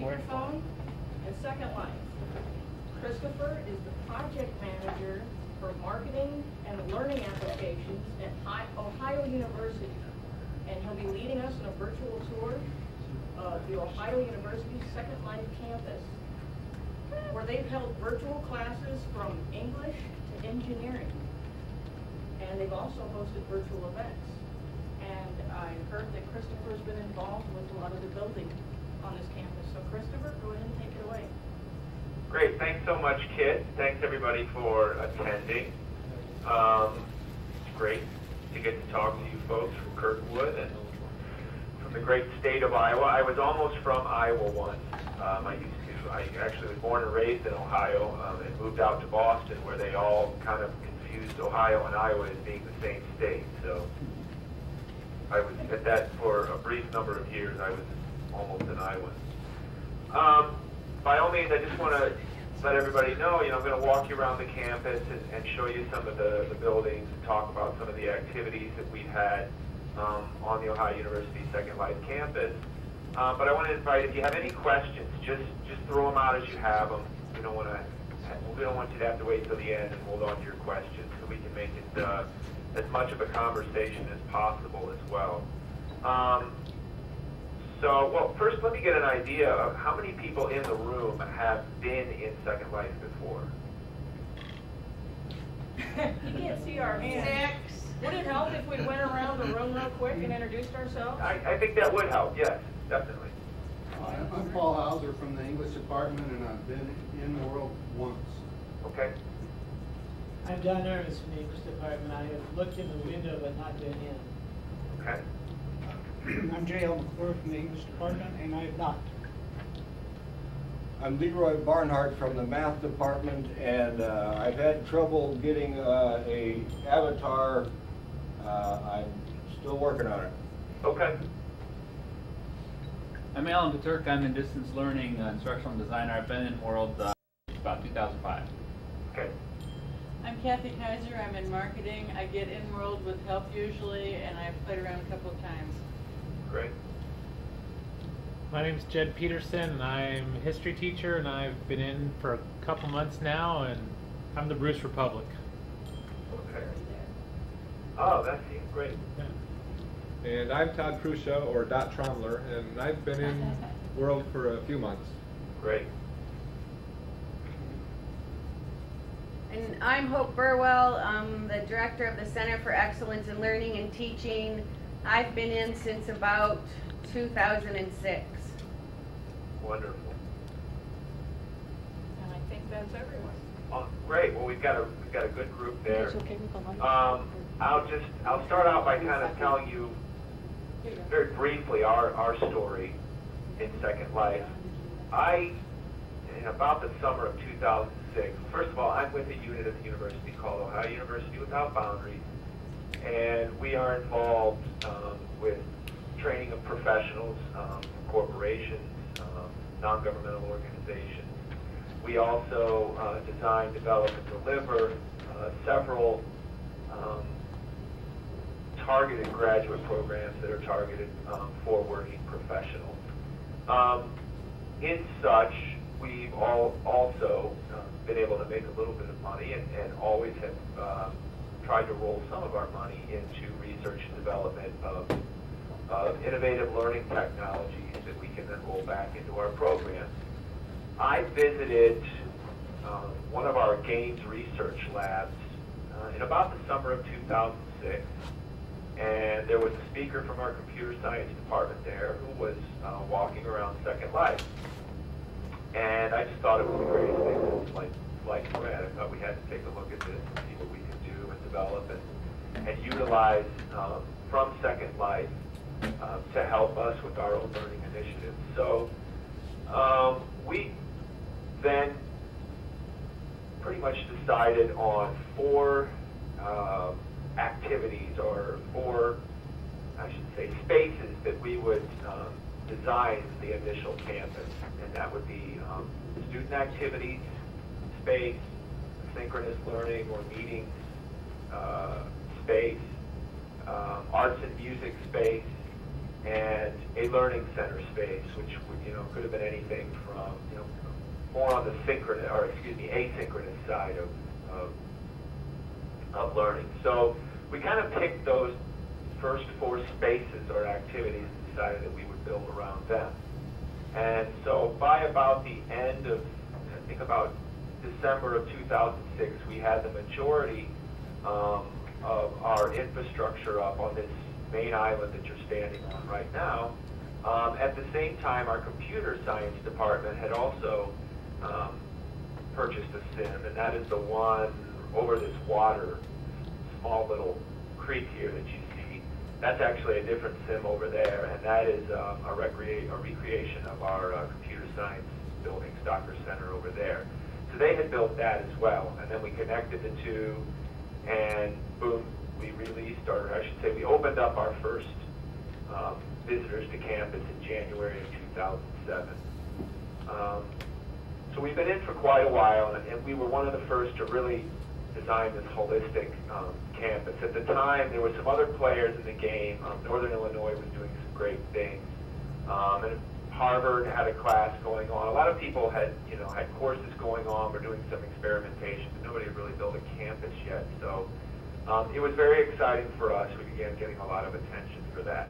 speakerphone and Second Life. Christopher is the project manager for marketing and learning applications at Ohio University. And he'll be leading us in a virtual tour of the Ohio University Second Life campus, where they've held virtual classes from English to engineering. And they've also hosted virtual events. And I heard that Christopher's been involved with a lot of the building on this campus. So Christopher, go ahead and take it away. Great, thanks so much, Kit. Thanks everybody for attending. It's great to get to talk to you folks from Kirkwood and from the great state of Iowa. I was almost from Iowa once. I actually was born and raised in Ohio and moved out to Boston, where they all kind of confused Ohio and Iowa as being the same state. So I was at that for a brief number of years. I was almost an Iowan. By all means, I just want to let everybody know, I'm going to walk you around the campus and show you some of the buildings and talk about some of the activities that we've had on the Ohio University Second Life campus. But I want to invite, if you have any questions, just throw them out as you have them. We don't want you to have to wait till the end and hold on to your questions, so we can make it as much of a conversation as possible as well. Well, first let me get an idea of how many people in the room have been in Second Life before. You can't see our hands. 6. Would it help if we went around the room real quick and introduced ourselves? I think that would help, yes, definitely. I'm Paul Hauser from the English department, and I've been in World once. Okay. I'm John Ernest from the English department. I have looked in the window but not been in. Okay. I'm J.L. McClure from the English department, and I have not. I'm Leroy Barnhart from the math department, and I've had trouble getting a avatar. I'm still working on it. Okay. I'm Alan Paturk. I'm in distance learning instructional designer. I've been in World about 2005. Okay. I'm Kathy Kaiser. I'm in marketing. I get in World with help usually, and I've played around a couple of times. Great. My name is Jed Peterson. I'm a history teacher, and I've been in for a couple months now, and I'm the Bruce Republic. Okay. Oh, that seems great. Yeah. And I'm Todd Crusoe, or Dot Tromler, and I've been in World for a few months. Great. And I'm Hope Burwell. I'm the director of the Center for Excellence in Learning and Teaching. I've been in since about 2006. Wonderful. And I think that's everyone. Oh, great. Well, we've got a good group there. I'll start out by kind of telling you very briefly our story in Second Life. In about the summer of 2006, first of all, I'm with a unit at the university called Ohio University Without Boundaries, and we are involved with training of professionals, corporations, non-governmental organizations. We also design, develop, and deliver several targeted graduate programs that are targeted for working professionals. In such, we've also been able to make a little bit of money and always have tried to roll some of our money into research and development of innovative learning technologies that we can then roll back into our programs. I visited one of our games research labs in about the summer of 2006, and there was a speaker from our computer science department there who was walking around Second Life. And I just thought it was the greatest thing since sliced bread. I thought we had to take a look at this and see what we could do and develop and utilize from Second Life to help us with our own learning initiatives. So we then pretty much decided on 4 activities, or 4, I should say, spaces that we would design the initial campus. And that would be student activities space, synchronous learning or meetings space, arts and music space, and a learning center space, which would, could have been anything from, more on the asynchronous side of learning. So we kind of picked those first 4 spaces or activities and decided that we would build around them. And so by about the end of, I think about December of 2006, we had the majority of our infrastructure up on this main island that you're standing on right now. At the same time, our computer science department had also purchased a sim, and that is the one over this water, small little creek here that you see. That's actually a different sim over there, and that is a recreation of our computer science building, Stocker Center over there. So they had built that as well, and then we connected the two, and boom, we released, or I should say we opened up our first visitors to campus in January of 2007. So we've been in for quite a while, and we were one of the first to really design this holistic campus. At the time, there were some other players in the game. Northern Illinois was doing some great things, and Harvard had a class going on. A lot of people had, had courses going on. We're doing some experimentation, but nobody had really built a campus yet. So it was very exciting for us. We began getting a lot of attention for that.